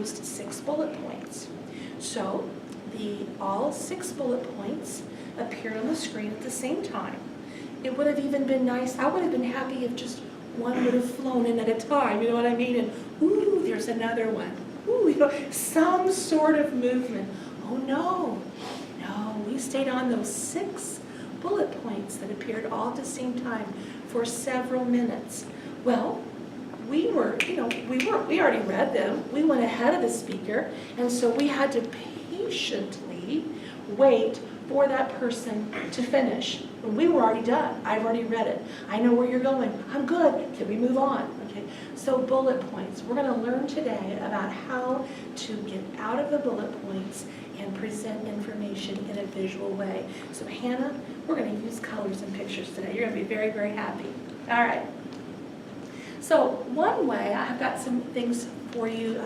used 6 bullet points. So all 6 bullet points appeared on the screen at the same time. It would have even been nice, I would have been happy if just one would have flown in at a time, you know what I mean? And ooh, there's another one. Ooh, you know, some sort of movement. Oh no, we stayed on those 6 bullet points that appeared all at the same time for several minutes. Well, we already read them. We went ahead of the speaker, and so we had to patiently wait for that person to finish. When we were already done, I've already read it. I know where you're going. I'm good. Can we move on? Okay. So bullet points. We're going to learn today about how to get out of the bullet points and present information in a visual way. So Hannah, we're going to use colors and pictures today. You're going to be very, very happy. All right. So one way, I've got some things for you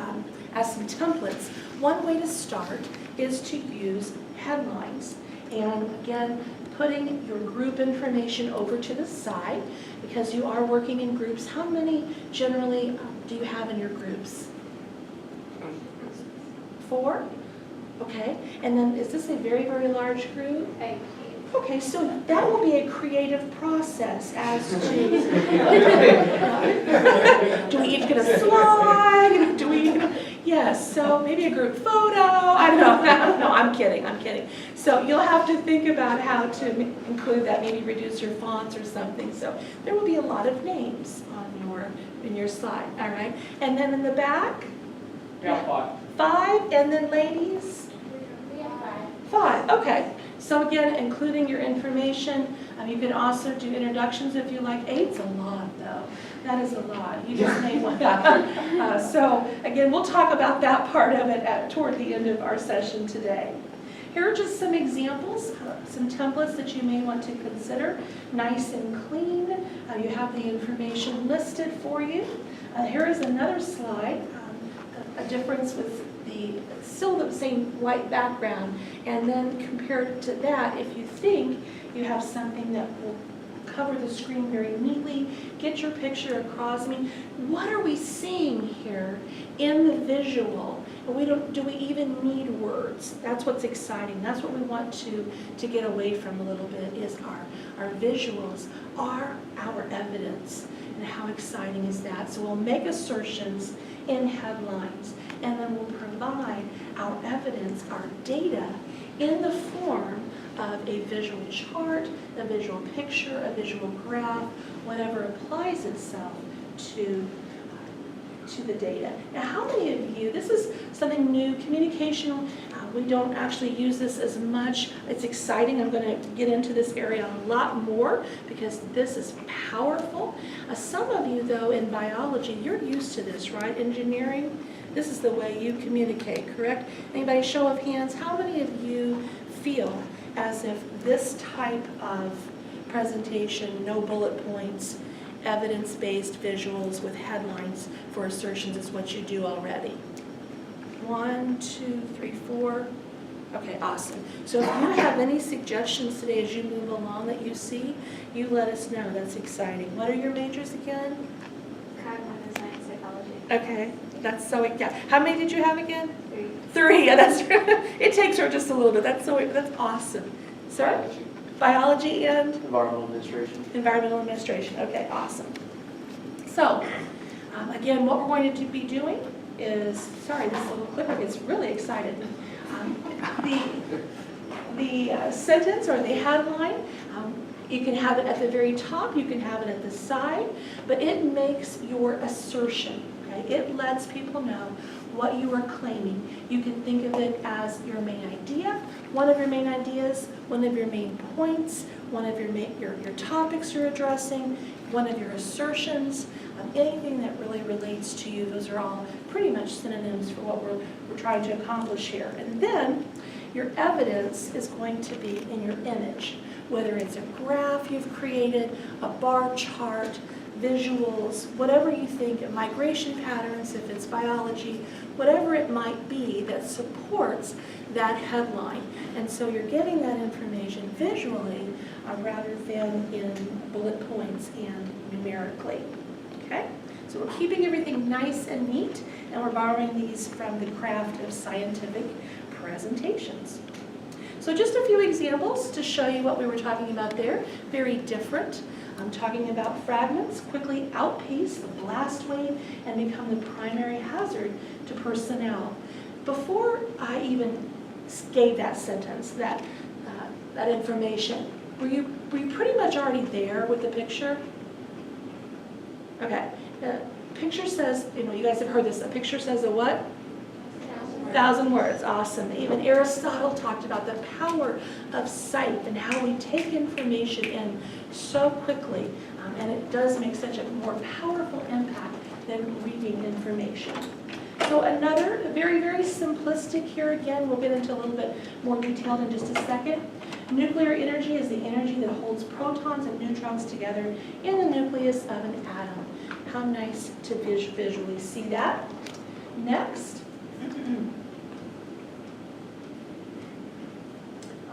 as some templates. One way to start is to use headlines. And again, putting your group information over to the side because you are working in groups. How many generally do you have in your groups? 4? Okay. And then is this a very, very large group? Okay, so that will be a creative process as to, do we each get a slide? Yes, so maybe a group photo, I don't know. No, I'm kidding. So you'll have to think about how to include that, maybe reduce your fonts or something. So there will be a lot of names in your slide, all right? And then in the back? Yeah, 5. 5, and then ladies? We have 5, okay. So again, including your information, you can also do introductions if you like. 8's a lot, though. That is a lot. You just made one up. So again, we'll talk about that part of it toward the end of our session today. Here are just some examples, some templates that you may want to consider. Nice and clean. You have the information listed for you. Here is another slide, a difference with still the same white background, and then compared to that, if you think you have something that will cover the screen very neatly, get your picture across. I mean, what are we seeing here in the visual? Do we even need words? That's what's exciting. That's what we want to get away from a little bit, is our visuals are our evidence. And how exciting is that? So we'll make assertions in headlines, and then we'll provide our evidence, our data, in the form of a visual chart, a visual picture, a visual graph, whatever applies itself to the data. Now, how many of you, this is something new, communication, we don't actually use this as much. It's exciting. I'm going to get into this area a lot more because this is powerful. Some of you, though, in biology, you're used to this, right? Engineering, this is the way you communicate, correct? Anybody, show of hands, how many of you feel as if this type of presentation, no bullet points, evidence-based visuals with headlines for assertions is what you do already? 1, 2, 3, 4. Okay, awesome. So if you have any suggestions today as you move along that you see, you let us know. That's exciting. What are your majors again? Cognitive science, psychology. Okay, that's so, yeah. How many did you have again? 3. 3, yeah, that's it takes her just a little bit. That's awesome. Sir? Biology and? Environmental administration. Environmental administration. Okay, awesome. So, again, what we're going to be doing is, sorry, this little clicker gets really excited. The sentence or the headline, you can have it at the very top, you can have it at the side, but it makes your assertion, okay? It lets people know what you are claiming. You can think of it as your main idea, one of your main ideas, one of your main points, one of your topics you're addressing, one of your assertions, anything that really relates to you. Those are all pretty much synonyms for what we're trying to accomplish here. And then your evidence is going to be in your image, whether it's a graph you've created, a bar chart, visuals, whatever you think, migration patterns, if it's biology, whatever it might be that supports that headline. And so you're getting that information visually rather than in bullet points and numerically. Okay? So we're keeping everything nice and neat. And we're borrowing these from the craft of scientific presentations. So just a few examples to show you what we were talking about there. Very different. I'm talking about fragments quickly outpace the blast wave and become the primary hazard to personnel. Before I even gave that sentence, that information, were you pretty much already there with the picture? Okay. The picture says, you guys have heard this, a picture says a what? 1,000 words. Awesome. Even Aristotle talked about the power of sight and how we take information in so quickly, and it does make such a more powerful impact than reading information. So another, very, very simplistic here again, we'll get into a little bit more detailed in just a second. Nuclear energy is the energy that holds protons and neutrons together in the nucleus of an atom. How nice to visually see that. Next.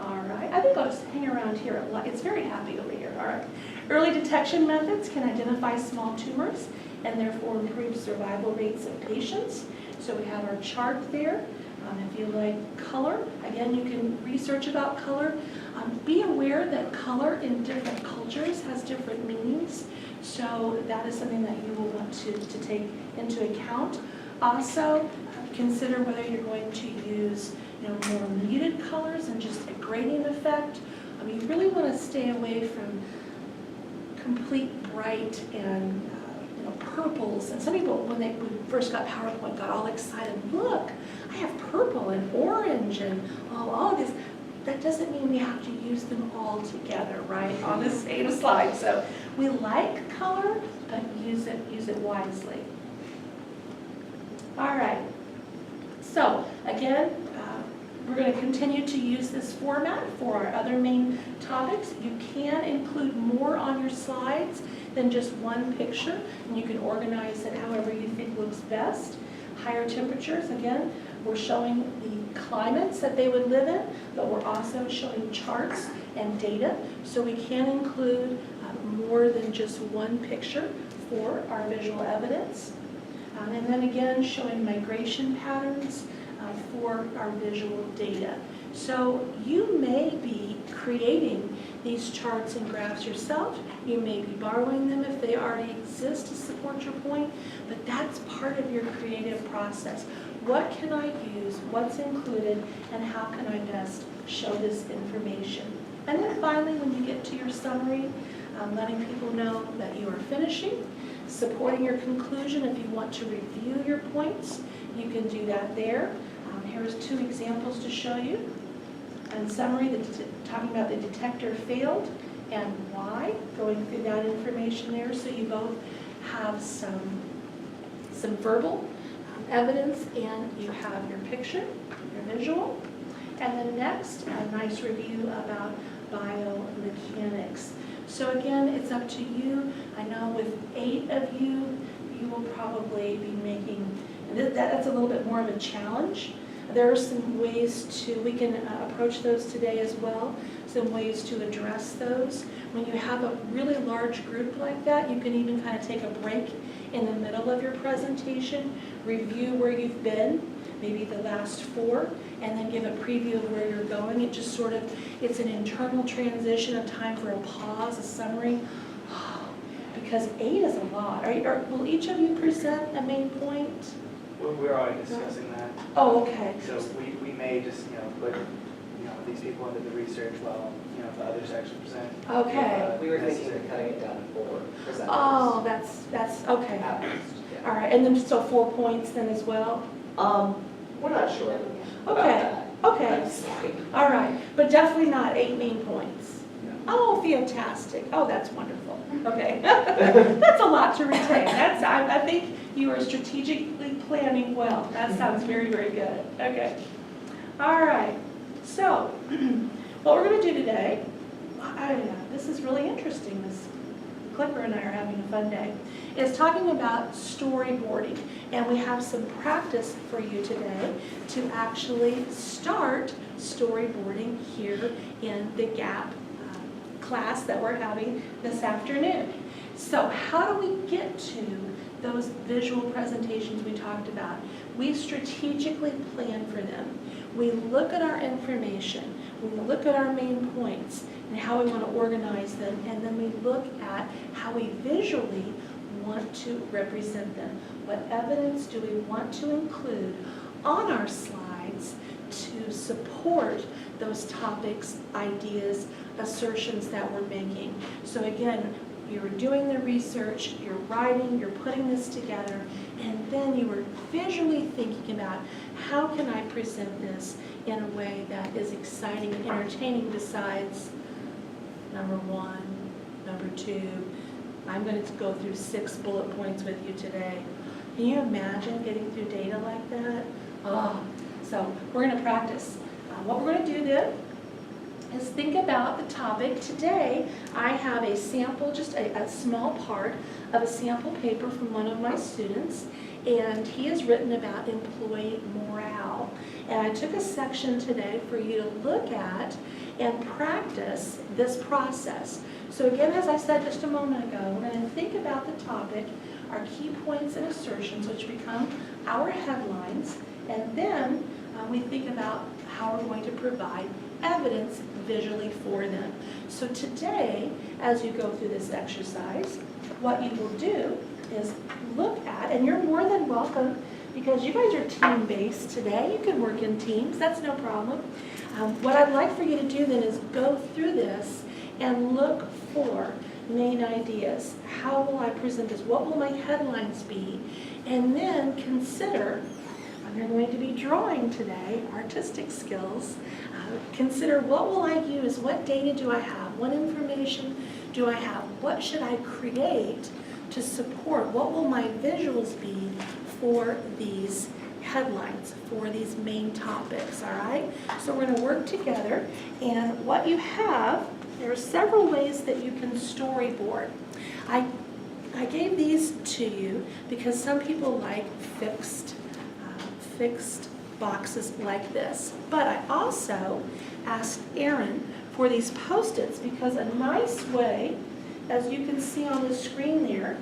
All right, I think I'll just hang around here. It's very happy over here. All right. Early detection methods can identify small tumors and therefore improve survival rates of patients. So we have our chart there. If you like color, again, you can research about color. Be aware that color in different cultures has different meanings. So that is something that you will want to take into account. Also, consider whether you're going to use more muted colors and just a gradient effect. You really want to stay away from complete bright and purples. And some people, when we first got PowerPoint, got all excited. Look, I have purple and orange and all of this. That doesn't mean we have to use them all together, right, on the same slide. So we like color, but use it wisely. All right. So again, we're going to continue to use this format for our other main topics. You can include more on your slides than just one picture, and you can organize it however you think looks best. Higher temperatures, again, we're showing the climates that they would live in, but we're also showing charts and data, so we can include more than just one picture for our visual evidence. And then again, showing migration patterns for our visual data. So you may be creating these charts and graphs yourself. You may be borrowing them if they already exist to support your point, but that's part of your creative process. What can I use, what's included, and how can I best show this information? And then finally, when you get to your summary, letting people know that you are finishing, supporting your conclusion. If you want to review your points, you can do that there. Here's two examples to show you. In summary, talking about the detector failed and why, going through that information there, so you both have some verbal evidence and you have your picture, your visual. And then next, a nice review about biomechanics. So again, it's up to you. I know with 8 of you, you will probably be making, that's a little bit more of a challenge. There are some ways we can approach those today as well, some ways to address those. When you have a really large group like that, you can even kind of take a break in the middle of your presentation, review where you've been, maybe the last 4, and then give a preview of where you're going. It just sort of, it's an internal transition, a time for a pause, a summary, because 8 is a lot. Will each of you present a main point? We're already discussing that. Oh, okay. So we may just, put, these people into the research while, the other section present. Okay. We were thinking of cutting it down to 4 presenters. Oh, that's okay. At least, yeah. All right, and then so 4 points then as well? We're not sure about Okay, that. okay. I'm sorry. All right, but definitely not 8 main points. Yeah. Oh, fantastic. Oh, that's wonderful. Okay. That's a lot to retain. I think you are strategically planning well. That sounds very, very good. Okay. All right. So, what we're going to do today, this is really interesting. This Clipper and I are having a fun day, is talking about storyboarding. And we have some practice for you today to actually start storyboarding here in the GAP class that we're having this afternoon. So how do we get to those visual presentations we talked about. We strategically plan for them. We look at our information, we look at our main points and how we want to organize them, and then we look at how we visually want to represent them. What evidence do we want to include on our slides to support those topics, ideas, assertions that we're making? So again, you were doing the research, you're writing, you're putting this together, and then you were visually thinking about how can I present this in a way that is exciting and entertaining besides number one, number two. I'm going to go through 6 bullet points with you today. Can you imagine getting through data like that? Oh, so we're going to practice. What we're going to do then is think about the topic. Today, I have a sample, just a small part of a sample paper from one of my students, and he has written about employee morale. And I took a section today for you to look at and practice this process. So again, as I said just a moment ago, we're going to think about the topic, our key points and assertions, which become our headlines, and then we think about how we're going to provide evidence visually for them. So today, as you go through this exercise, what you will do is look at, and you're more than welcome, because you guys are team-based today, you can work in teams, that's no problem. What I'd like for you to do then is go through this and look for main ideas. How will I present this? What will my headlines be? And then consider, you're going to be drawing today, artistic skills. Consider what will I use, what data do I have, what information do I have, what should I create to support, what will my visuals be for these headlines, for these main topics, all right? So we're going to work together, and what you have, there are several ways that you can storyboard. I gave these to you because some people like fixed boxes like this. But I also asked Erin for these Post-its because a nice way, as you can see on the screen there,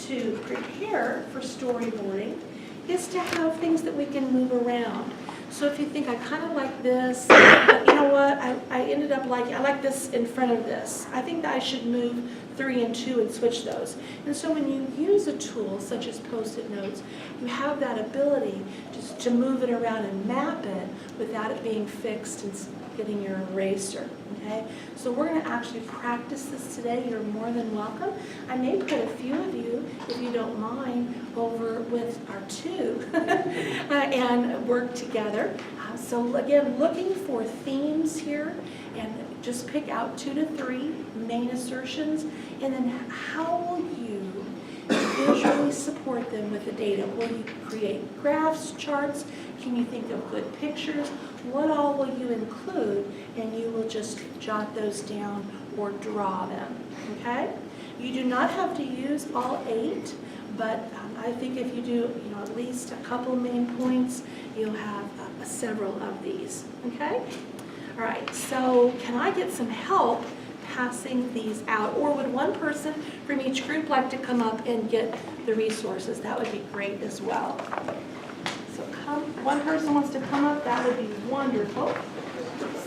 to prepare for storyboarding is to have things that we can move around. So if you think, I kind of like this, but you know what, I ended up liking, I like this in front of this. I think that I should move 3 and 2 and switch those. And so when you use a tool such as Post-it notes, you have that ability just to move it around and map it without it being fixed and getting your eraser, okay? So we're going to actually practice this today. You're more than welcome. I may put a few of you, if you don't mind, over with our 2 and work together. So again, looking for themes here, and just pick out 2 to 3 main assertions, and then how will you visually support them with the data? Will you create graphs, charts? Can you think of good pictures? What all will you include? And you will just jot those down or draw them, okay? You do not have to use all 8, but I think if you do, at least a couple main points, you'll have several of these, okay? All right, so can I get some help passing these out? Or would one person from each group like to come up and get the resources? That would be great as well. So one person wants to come up, that would be wonderful.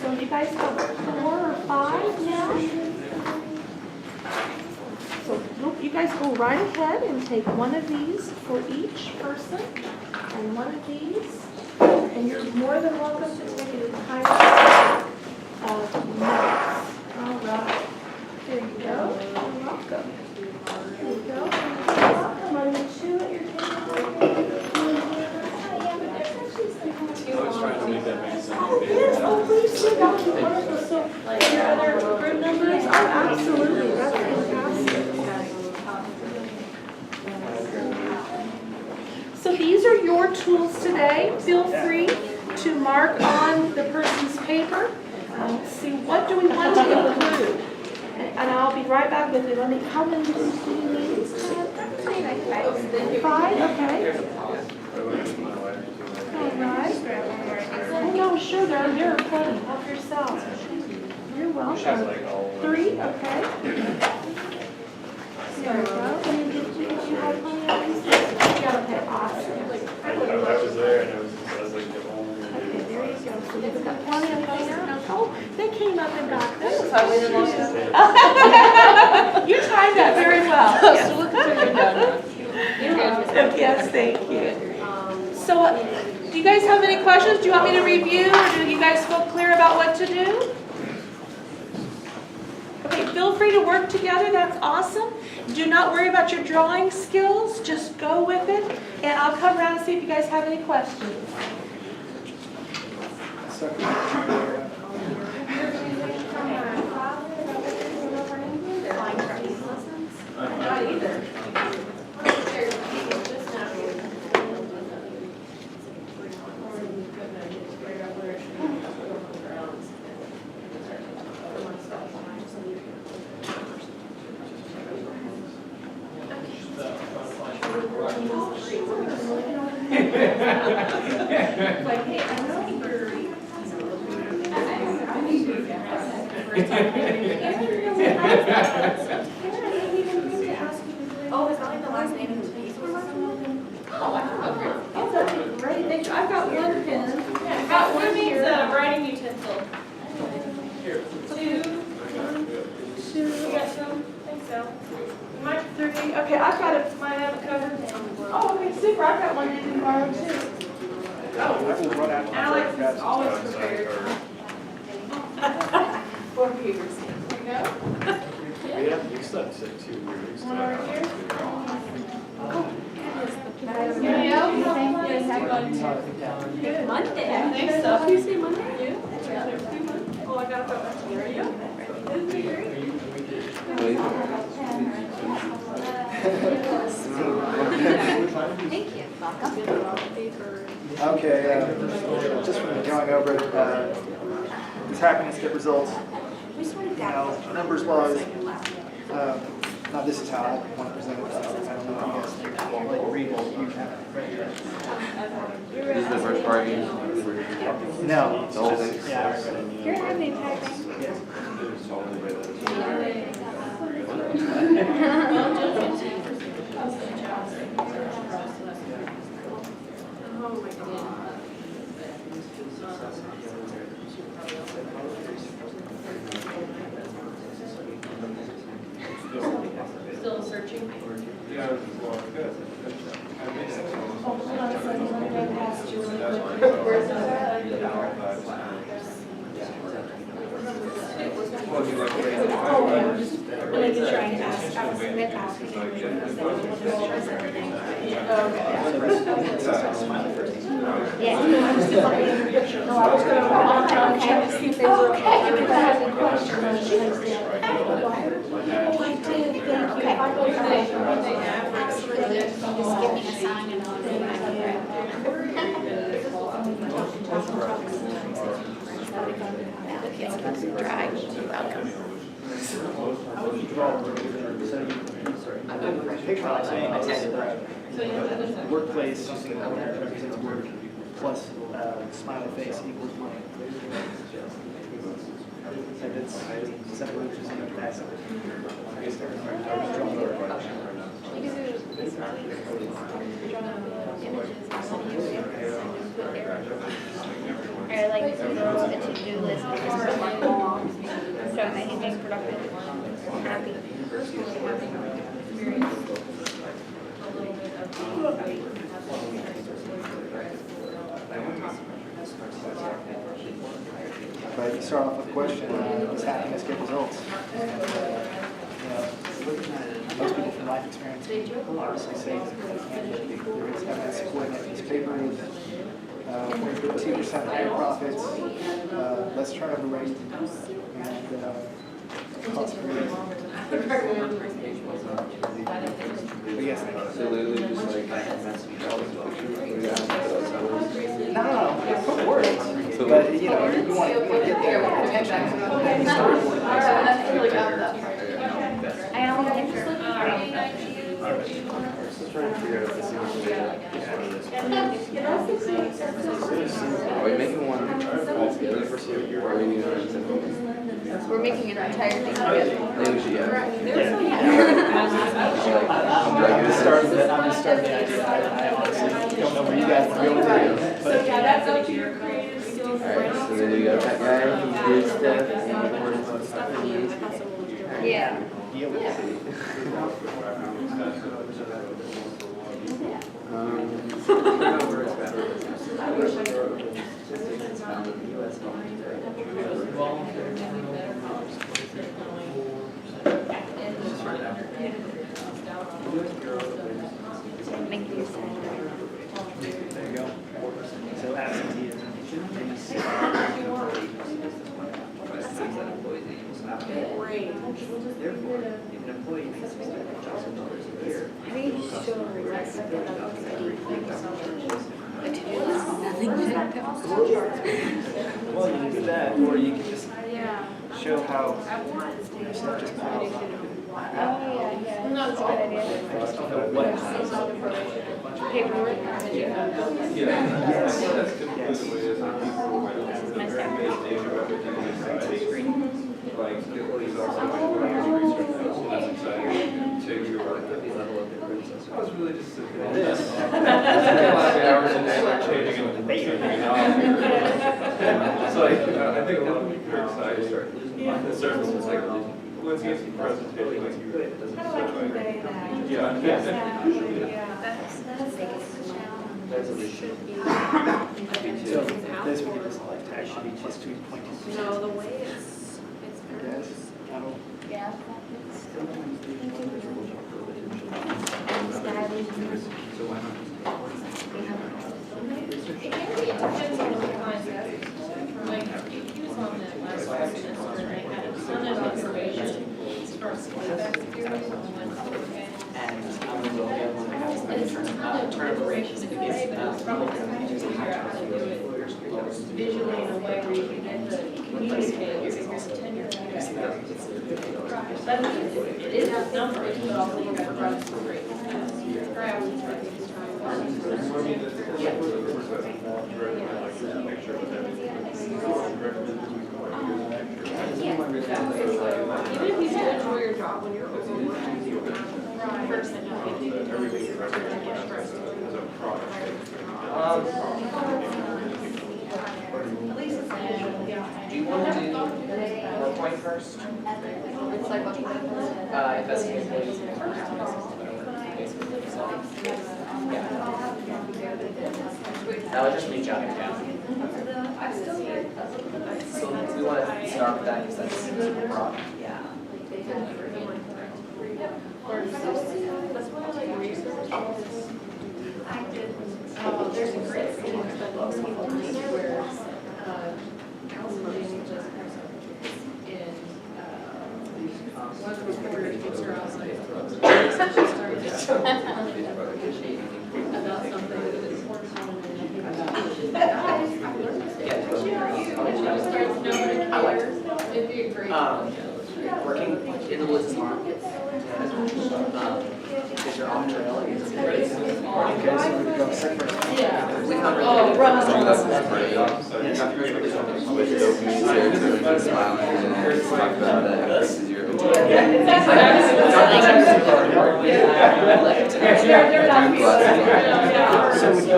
So you guys have 4 or 5 now? So you guys go right ahead and take one of these for each person and one of these. And you're more than welcome to take an entire set of notes. All right. There you go. You're welcome. There you go. You're welcome. Are there 2 at your table? I was trying to make that make sense. Oh, yes. Oh, please do. That would be wonderful. So, your other group numbers? Oh, absolutely. That's fantastic. So these are your tools today. Feel free to mark on the person's paper. See, what do we want to include? And I'll be right back with you. Let me come and do you need these? 5? Okay. All right. Oh, no, sure, there are plenty. Help yourself. You're welcome. 3, okay. There we go. And did you have plenty of these? Okay, awesome. I was there and I was like, get home. Okay, there you go. So they've got plenty of fun now. Oh, they came up and got this. You timed that very well. Yes, thank you. So, do you guys have any questions? Do you want me to review, or do you guys feel clear about what to do? Okay, feel free to work together. That's awesome. Do not worry about your drawing skills. Just go with it. And I'll come around and see if you guys have any questions. Not either. Like, hey, I know Oh, is that like the last name of the piece or something? Oh, that's a great picture. I've got one pen. I've got one here. Writing utensil. Two. Two. You got some? I think so. Mike, 3. Okay, I've got it. Mine have it covered. Oh, okay, super. I've got one you can borrow too. Alex is always prepared. For viewers. There you go. Yeah, you slept sick too. One over here. Monday. I think so. Tuesday, Monday? Oh, I got that. There you go. Isn't it great? Thank you. Okay, just from going over this happiness get results, numbers wise, now this is how I want to present it. I don't know if you guys like read it. You have it right here. This is the first part you No. The whole thing? Yeah. Here, have the entire thing. Yes. Oh my God. Still searching. Yeah, it was good. Oh, hold on a second. Let me go past you really quick. Oh, yeah, just making sure I ask. I was meant to ask you. Yeah. I was just looking at your picture. No, I was going to check to see if they were okay. If I had any questions, I should have said. Oh, I did. Thank you. Absolutely. Just give me a sign and I'll do it. Dry. Welcome. Workplace represents work plus smiley face equals money. And it's separate from the past. Or like a to-do list, so that he's being productive, happy. But you start off with a question, does happiness get results? Most people from life experience obviously say that there is evidence supporting that this paper is 2% higher profits, less turnover rate, and cost per lead. But yes, So literally just like no, put words. But you know, you want to get their attention. I only get trying to figure out Are we making one university or are we We're making an entire thing together. I think we should, yeah. I'm just starting the idea. I honestly don't know where you guys want to go with it. But Yeah, that's up to your creative skills. Alright, so then we got that guy, he did stuff, and Yeah. Make you sad. there you go. So absenteeism. Therefore, if an employee makes $600,000 a year, How do you show regrets that they're not ready? But to do this, nothing good. well, you can do that, or you can just show how stuff just piles up. Not a good idea. I just don't know what. Paperwork. Yes. I was really just sitting there. This. A lot of hours a day, like changing and debating and all. It's like, I think a lot of people are excited, start losing the surface, it's like, let's get some presentation, like you. How do I convey that? Yeah. So this we get this like tag should be just 2.2%. No, the way it's Yes. Yeah. So why not? It can be, it depends on the client's attitude. Like, he was on that last semester, and I had a ton of information as far as feedback theories on what's okay. And it's a ton of deliberation to convey, but it's probably time to figure out how to do it visually in a way where you can get the communicate, here's a tenure. But it is a number, but also you got to run it straight. Perhaps it's right, it's even if you do enjoy your job when you're overworked, first thing you can do is get stressed. At least it's, Do you want to do PowerPoint first? It's like what? Investigate employees. That would just be jotting down. So we want to start with that because that's super broad. there's a great thing that most people need where council meeting just in one of the career kids are outside. Essentially started just about something that is important to them. Guys, I learned this. And she just starts knowing I like it. it'd be a great. Working in the woods is hard. Because you're off trail. Okay, so we go second person. Yeah. We found Oh, So right. that's pretty. With the open character and smiling and talk about that versus your. So would you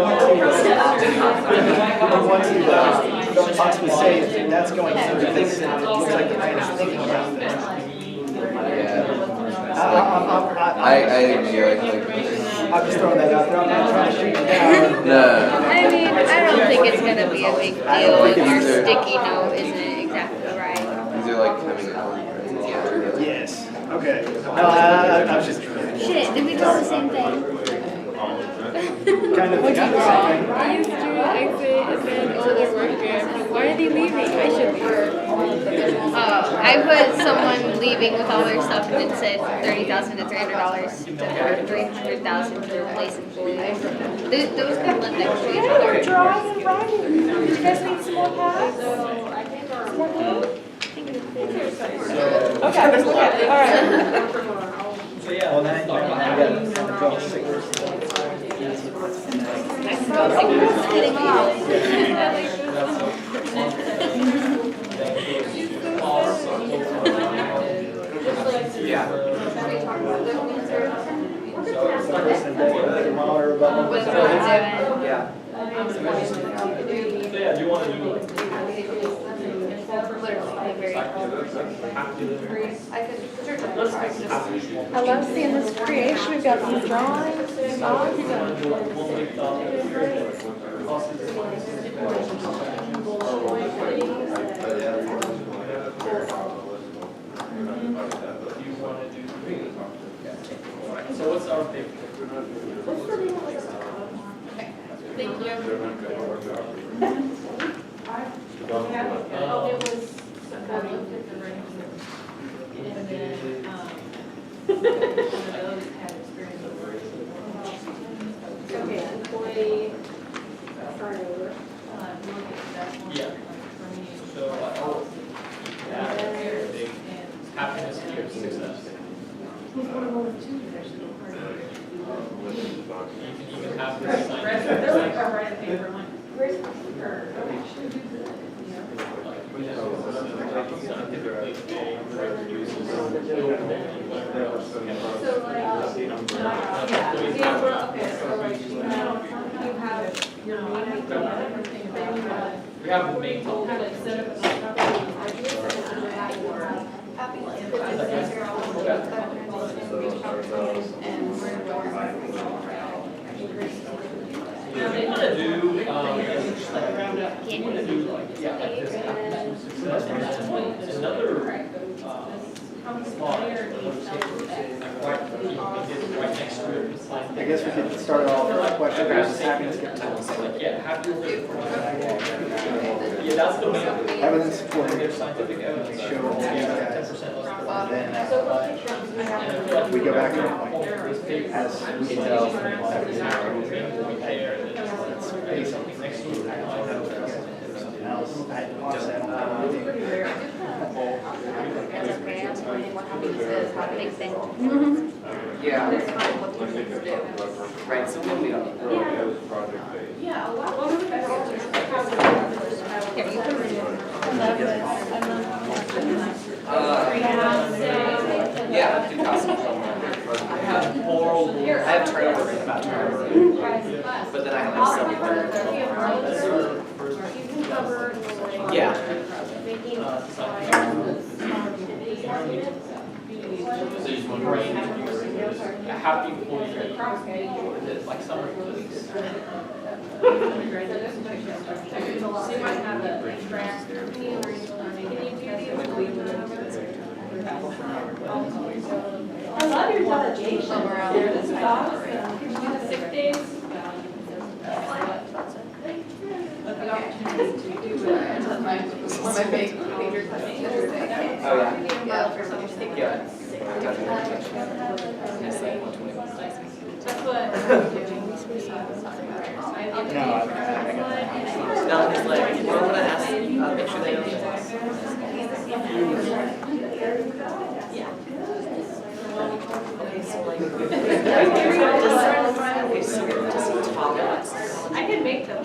want to possibly say that that's going through the things that it looks like the man is thinking about this? I agree, like, I'm just throwing that out there, I'm not trying to shoot you down. no. I mean, I don't think it's gonna be a big deal if your sticky note isn't exactly right. These are like having a whole presence. Yes, okay. No, I was just Shit, did we do the same thing? kind of got the same thing. I used to exit and then older worker. Why are they leaving? I should leave. I put someone leaving with all their stuff and it said $30,000 to $300 or $300,000 to replace employees. Those can live next to each other. Drawing and writing. You guys need some more pads? Some more glue? Okay, all right. Well, now you got the girl sick. Getting off. the very. I love seeing this creation. We've got these drawings. So what's our favorite? Thank you. It was, I looked at the ranking, and then, one of those had experience with okay, employee, start over, look at that one. Yeah. For me. So, yeah, happiness here, success. He's one of only two that actually go part of it. You can even have this sign. They're like, or write a paper like, where's my paper? So like, yeah, well, okay, so like, you have your meeting, everything about that. We have the main We'll topic. like set up a Yeah, they want to do, just like round up, they want to do like, yeah, like this happiness and success, and that's another, slide. Right next to it. It's like- I guess we could start off with a question about happiness get results. Like, yeah, happy. Yeah, that's the main. Evidence supporting There's scientific evidence. show all the Yeah, evidence. 10% less. Then And I feel like we go back to the point. as we can tell tell, Hey, something next to it. I don't know something else. Honestly, I don't have anything. That's okay, I'm explaining what happiness is, how big thing. Yeah, What things do. right, so when we don't. Yeah, a lot of Here, you can read it. Yeah, do costume. I have horrible. I have turnover in about turnover, but then I have like some. Yeah. A happy employee, like summer employees. So you might have a track, can you do these? I love your delegation. Somewhere out there. This is awesome. Can you do the 6 days? But the opportunity to do it. One of my big major questions yesterday. Oh, yeah. Yeah. That's what. No, it's like, well, when I ask, make sure they know. Okay, so like. Okay, so just tolerance. I can make them.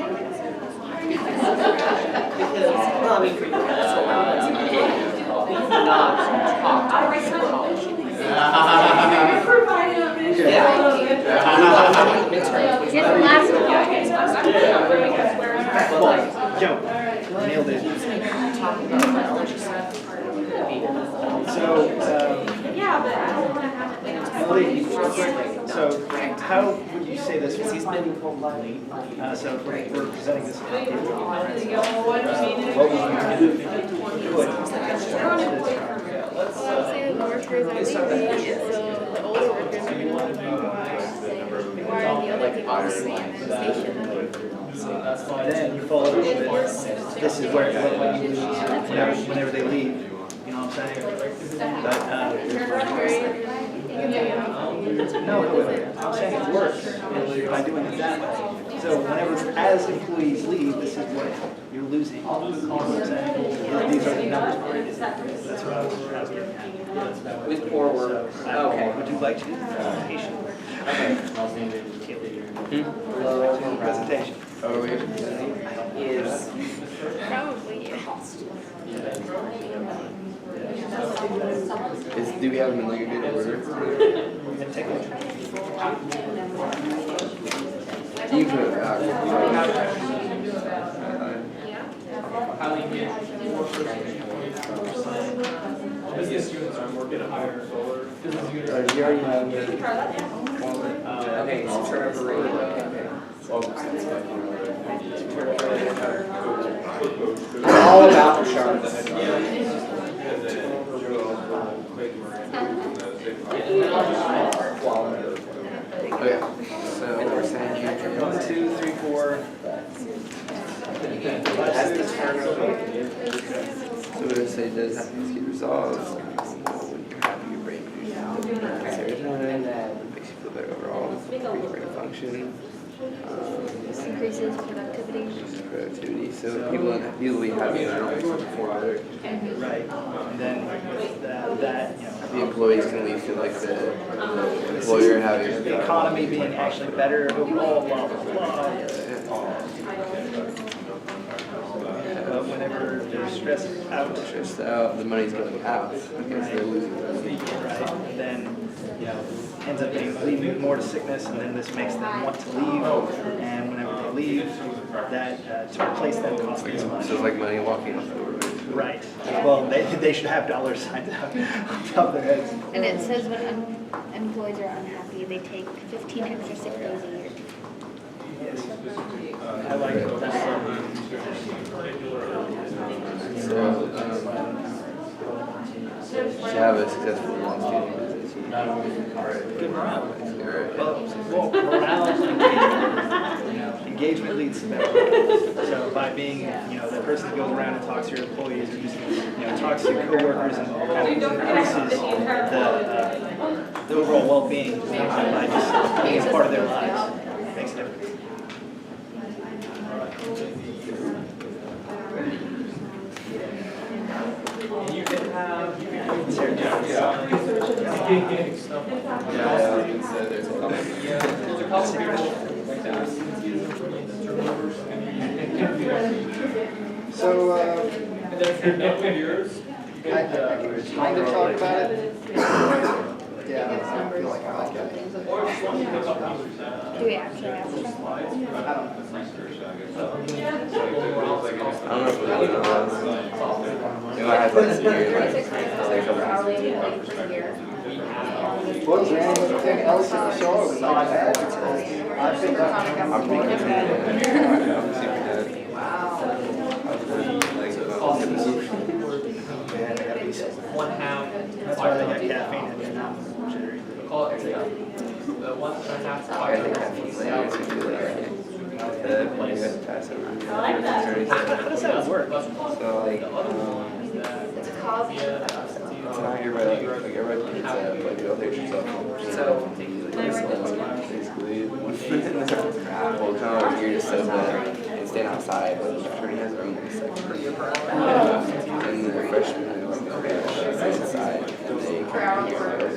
Because, well, I mean, for you, that's allowed, that's okay. We cannot talk to psychology. Providing a vision. Yeah. Just the last one. Well, Joe, nailed it. Talking about biology stuff. So, Yeah, but I don't want to have it. Emily, real quick, so how would you say this? Because he's been So if we're presenting this. What do you mean? What would you do? Well, I would say the workers are leaving, and so the older workers are going to why are the other people staying in the station? Then you follow up with, this is where what you lose whenever they leave, you know what I'm saying? But, no, I'm saying it works by doing it that way. So whenever, as employees leave, this is what you're losing. You know what I'm saying? These are the numbers behind it. That's what I was getting at. with poor work. Okay. Would you like to do presentation? Okay. Presentation. Is Probably, yeah. Do we have them in like a good order? Take it. You put it out. Highly engaged workers. students are working on higher solar. You already have the. Okay, so turn over rate, It's all about the sharks. Okay, so we're saying here. 1, 2, 3, 4. That's the turnover. So we're gonna say does happiness get resolved? When you're happy, your brain produces serotonin, makes you feel better overall, improves brain function, Increases productivity. productivity. So people be happy and don't perform better. Right. And then that, you know, The employees can lead to like the employer having the economy being actually better overall, blah, blah, blah. But whenever they're stressed out, stressed out, the money's going out because they're losing money. right, then, you know, ends up leading more to sickness, and then this makes them want to leave, and whenever they leave, that to replace them costs them So money. it's like money walking off the road. Right. Well, they should have dollar signs out on top of their heads. And it says when employees are unhappy, they take 15 extra sick days a year. Yes. I like that. So, to have a successful long student business, you Good morale. Alright. Well, morale and engagement leads to better. So by being, you know, the person that goes around and talks to your employees, or just, you know, talks to your coworkers and kind of increases the overall well-being by just being a part of their lives. Makes a difference. You can have. There's a couple people like that. So, And then for no years, you I can, kind of talk about it. Yeah, I feel like I like it. or just want to pick up on Do we actually have to? I don't know. I don't know if it was, you know, I had like severe, like, sexual What was there anything else in the show? It was not bad. I think I'm thinking, I'm super dead. one half. That's why they got caffeine in there now. Call it, the one half. I think caffeine later to do like, you have to pass over. I like that. How does that work? So like, It's called. it's not everybody, like everybody needs like go fix yourself. So basically, well, kind of like you're just so bad and stand outside, but the fraternity has their own section. And the freshmen, like, go inside, and they kind of